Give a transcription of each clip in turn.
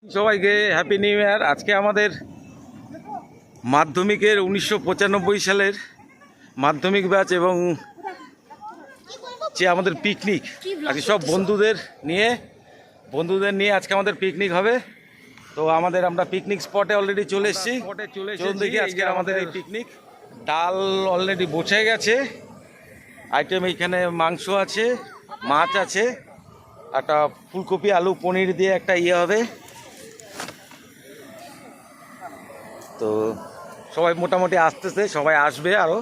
সবাইকে happy new year. আজকে আমাদের মাধ্যমিকের 1995 সালের মাধ্যমিক ব্যাচ এবং যে আমাদের পিকনিক আজকে সব বন্ধুদের নিয়ে আজকে আমাদের পিকনিক হবে। তো আমরা পিকনিক স্পটে অলরেডি চলে এসেছি। চলুন দেখি আজকে আমাদের এই পিকনিক। ডাল অলরেডি বসে গেছে, আইটেম এইখানে মাংস আছে, মাছ আছে, একটা ফুলকপি আলু পনির দিয়ে একটা হবে। তো সবাই মোটামুটি আসতেছে, সবাই আসবে, আরও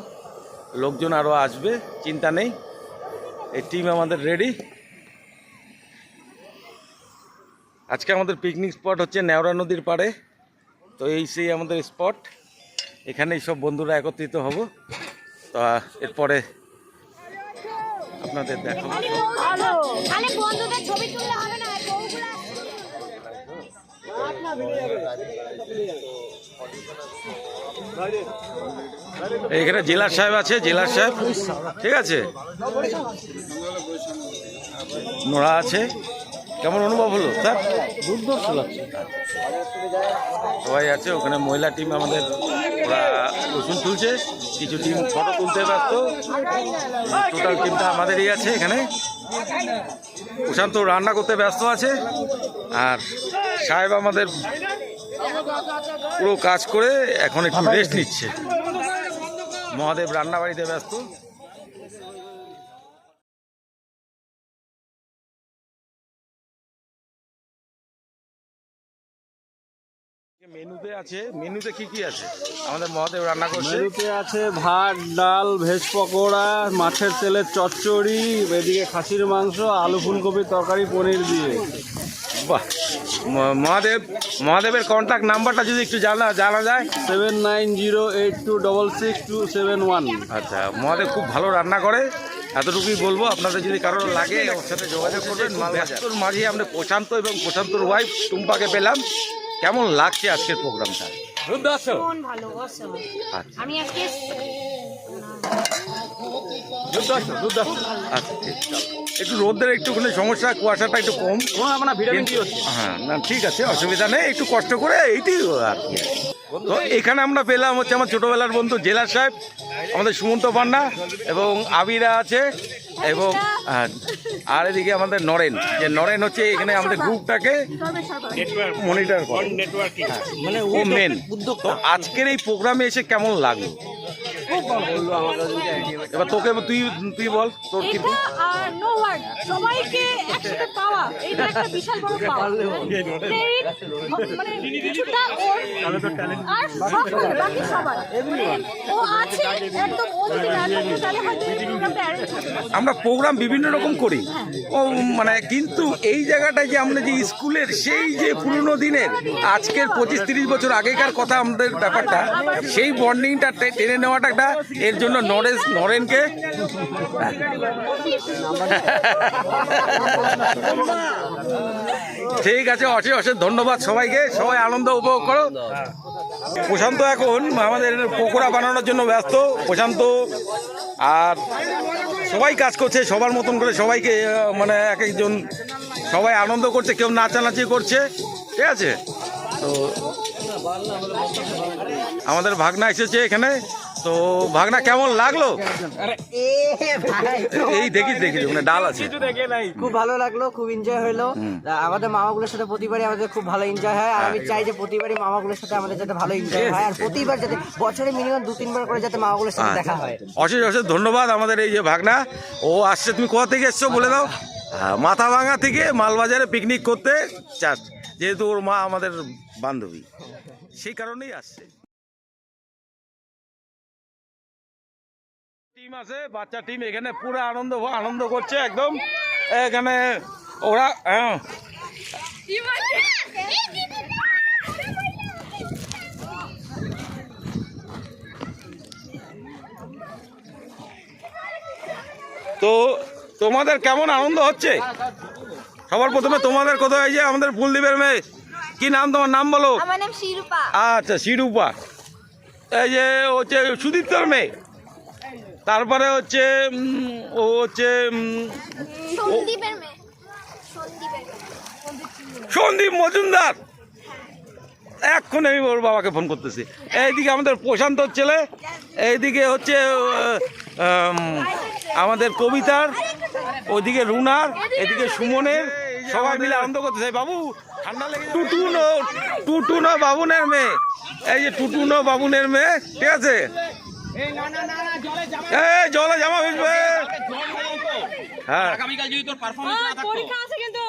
লোকজন আরও আসবে, চিন্তা নেই। এই টিম আমাদের রেডি। আজকে আমাদের পিকনিক স্পট হচ্ছে নেওড়া নদীর পাড়ে। তো সেই আমাদের স্পট, এখানেই সব বন্ধুরা একত্রিত হব। তো এরপরে আপনাদের দেখাবো। এখানে জেলার সাহেব আছে, জেলার সাহেব, ঠিক আছে, নোরা আছে। কেমন অনুভব হলো স্যার? দুর্ধর্ষ লাগছে। সবাই আছে ওখানে। মহিলা টিম আমাদের, ওরা রসুন তুলছে, কিছু টিম ফটো তুলতে ব্যস্ত। টোটাল টিমটা আমাদেরই আছে এখানে। প্রশান্ত রান্না করতে ব্যস্ত আছে, আর সাহেব আমাদের পুরো কাজ করে এখন একটু রেস্ট নিচ্ছে। মহাদেব রান্না বাড়িতে ব্যস্ত। মেনুতে আছে, মেনুতে কি কি আছে? আমাদের মহাদেব রান্না করছে। মেনুতে আছে ভাত, ডাল, ভেজ পকোড়া, মাছের তেলের চচ্চড়ি, এদিকে খাসির মাংস, আলু ফুলকপি তরকারি পনির দিয়ে। বাহ! মহাদেবের কন্ট্যাক্ট নাম্বারটা যদি একটু জানা যায়। 7908266271। আচ্ছা, মহাদেব খুব ভালো রান্না করে, এতটুকুই বলবো। আপনাদের যদি কারোর লাগে ওর সাথে যোগাযোগ করবেন। ব্যস্তর মাঝে আমরা প্রশান্ত এবং প্রশান্তর ওয়াইফ টুম্পাকে পেলাম। কেমন লাগছে আজকের প্রোগ্রামটা? আমি আজকে একটু রোদের একটুখানি সমস্যা, কুয়াশাটা একটু কম, হ্যাঁ না ঠিক আছে, অসুবিধা নেই। একটু কষ্ট করে এইটি আর কি। তো এখানে আমরা পেলাম হচ্ছে আমার ছোটোবেলার বন্ধু জেলার সাহেব, আমাদের সুমন্ত পান্না এবং আবিরা আছে, এবং আর এদিকে আমাদের নরেন, যে নরেন হচ্ছে এখানে আমাদের গ্রুপটাকে মনিটর করে, মানে ও মেন। তো আজকের এই প্রোগ্রামে এসে কেমন লাগলো? এবার তোকে তুই বল তোর কি। সবাইকে একসাথে পাওয়া এটা একটা বিশাল বড় পাওয়া। মানে কিছুটা ওর আর বাকি সবার ও আছে একদম। ও যদি না থাকতো তাহলে হয়তো এই প্রোগ্রামটা অ্যারেঞ্জ হতো না। আমরা প্রোগ্রাম বিভিন্ন রকম করি, ও মানে, কিন্তু এই জায়গাটায় যে আমরা যে স্কুলের সেই যে পুরনো দিনের আজকের 25-30 বছর আগেকার কথা, আমাদের ব্যাপারটা সেই বন্ডিংটা টেনে নেওয়াটা একটা, এর জন্য নরেনকে ঠিক আছে, অশেষ ধন্যবাদ সবাইকে। সবাই আনন্দ উপভোগ করো। প্রশান্ত এখন আমাদের পকোড়া বানানোর জন্য ব্যস্ত। প্রশান্ত আর সবাই কাজ করছে সবার মতন করে, সবাইকে মানে এক একজন সবাই আনন্দ করছে, কেউ নাচানাচি করছে, ঠিক আছে। তো আমাদের ভাগনা এসেছে এখানে। তো ভাগনা কেমন লাগলো? এই দেখি মানে ডাল আছে, খুব ভালো লাগলো, খুব এনজয় হলো। আমাদের মামাগুলোর সাথে প্রতিবারই আমাদের খুব ভালো এনজয় হয়, আর আমি চাই যে প্রতিবারই মামাগুলোর সাথে আমাদের যাতে ভালো এনজয় হয়, আর প্রতিবার যাতে বছরে মিনিমাম 2-3 বার করে যাতে মামাগুলোর সাথে দেখা হয়। অশেষ ধন্যবাদ আমাদের এই যে ভাগনা, ও আসছে। তুমি কোথা থেকে এসছো বলে দাও? মাথাভাঙা থেকে মালবাজারে পিকনিক করতে চাস, যেহেতু ওর মা আমাদের বান্ধবী, সেই কারণেই আসছে। টিম আছে, বাচ্চা টিম এখানে পুরো আনন্দ করছে একদম। এখানে ওরা তো তোমাদের কেমন আনন্দ হচ্ছে? সবার প্রথমে তোমাদের কোথায়, এই যে আমাদের ফুলদ্বীপের মেয়ে, কি নাম তোমার? নাম বলো। আমার নাম শিরূপা। আচ্ছা, শিরূপা। এই যে হচ্ছে সুদীপ্তর মেয়ে। তারপরে হচ্ছে ও হচ্ছে সন্দীপ মজুমদার। এক্ষুনি আমি ওর বাবাকে ফোন করতেছি। এইদিকে আমাদের প্রশান্তর ছেলে, এইদিকে হচ্ছে আমাদের কবিতার, ওইদিকে রুনার, এদিকে সুমনের, সবাই মিলে আনন্দ করতেছে। বাবু ঠান্ডা লেগে টুটুনো বাবুনের মেয়ে, এই যে টুটুনো বাবুনের মেয়ে, ঠিক আছে? এই জলে জামা ভিজবে। হ্যাঁ পরীক্ষা আছে কিন্তু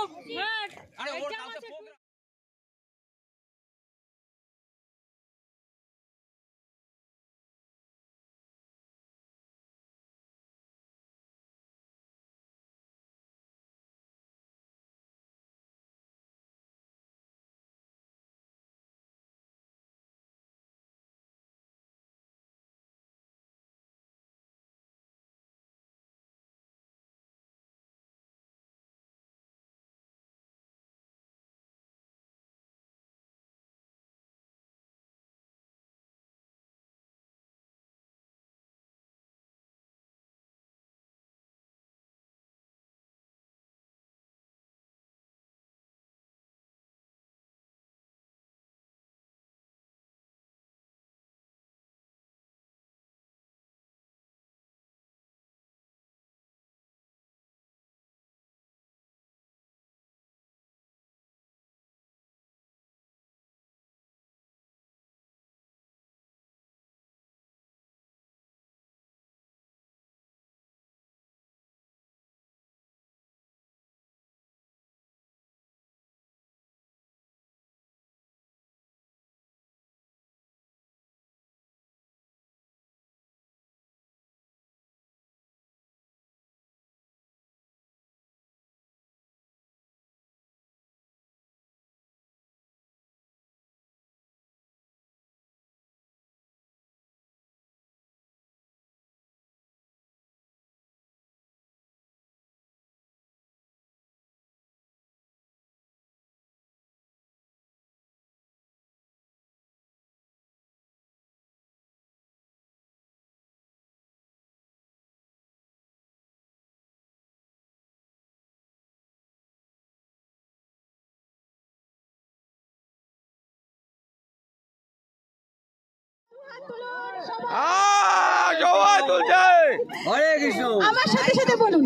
সবাই তুলছে। হরে কৃষ্ণ। আমার সাথে সাথে বলুন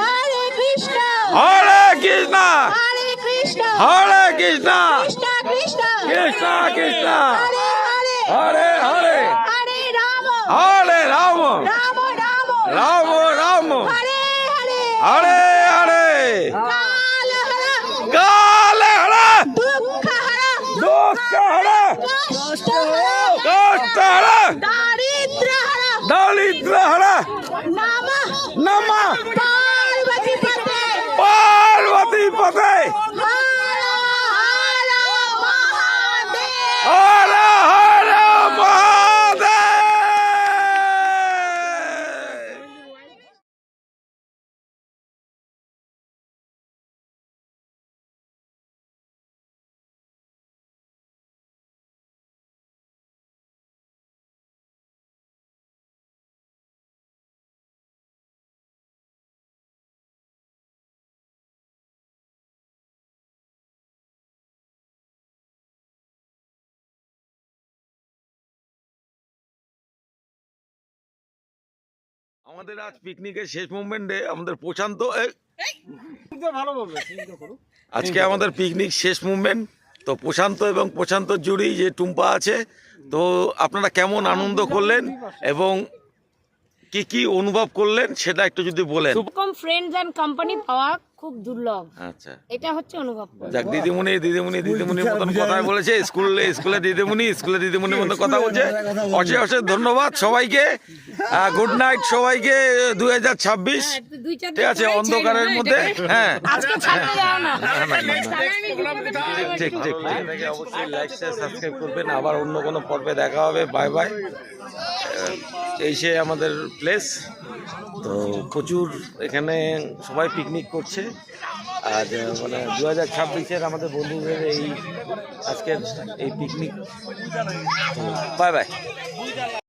হরে কৃষ্ণ হরে কৃষ্ণ হরে কৃষ্ণ হরে কৃষ্ণ কৃষ্ণ কৃষ্ণ কৃষ্ণ কৃষ্ণ হরে হরে হরে হরে হরে রাম হরে রাম রাম রাম রাম রাম হরে হরে হরে হরে কাল হরা কাল হরা দুঃখ হরা দুঃখ হরা কষ্ট হরা কষ্ট হরা দারিদ্র হরা দরিদ্র হরা নমঃ নমঃ পার্বতী পতে পার্বতী পতে হর হর মহাদেব হর হর মহাদেব। আমাদের আজ পিকনিকের শেষ মুভমেন্টে আমাদের প্রশান্ত আজকে আমাদের পিকনিক শেষ মুভমেন্ট। তো প্রশান্ত এবং প্রশান্ত জুড়ি যে টুম্পা আছে, তো আপনারা কেমন আনন্দ করলেন এবং কি কি অনুভব করলেন সেটা একটু যদি বলেন। এরকম ফ্রেন্ডস এন্ড কোম্পানি পাওয়া খুব দুর্লভ, আচ্ছা, এটা হচ্ছে অনুভব করা। যাক, দিদিমণির মতন কথাই বলেছে। স্কুলে দিদিমণির মতন কথা বলছে। অশেষ অশেষ ধন্যবাদ সবাইকে। গুড নাইট সবাইকে। 2026 ঠিক আছে, অন্ধকারের মধ্যে। হ্যাঁ, আজকে ছাড়তে যাও না। ঠিক ঠিক ঠিক। অবশ্যই লাইক শেয়ার সাবস্ক্রাইব করবেন। আবার অন্য কোনো পর্বে দেখা হবে। Bye bye. এই সে আমাদের প্লেস। তো প্রচুর এখানে সবাই পিকনিক করছে। আজ মানে 2026-এর আমাদের বন্ধুদের এই আজকের এই পিকনিক। Bye bye.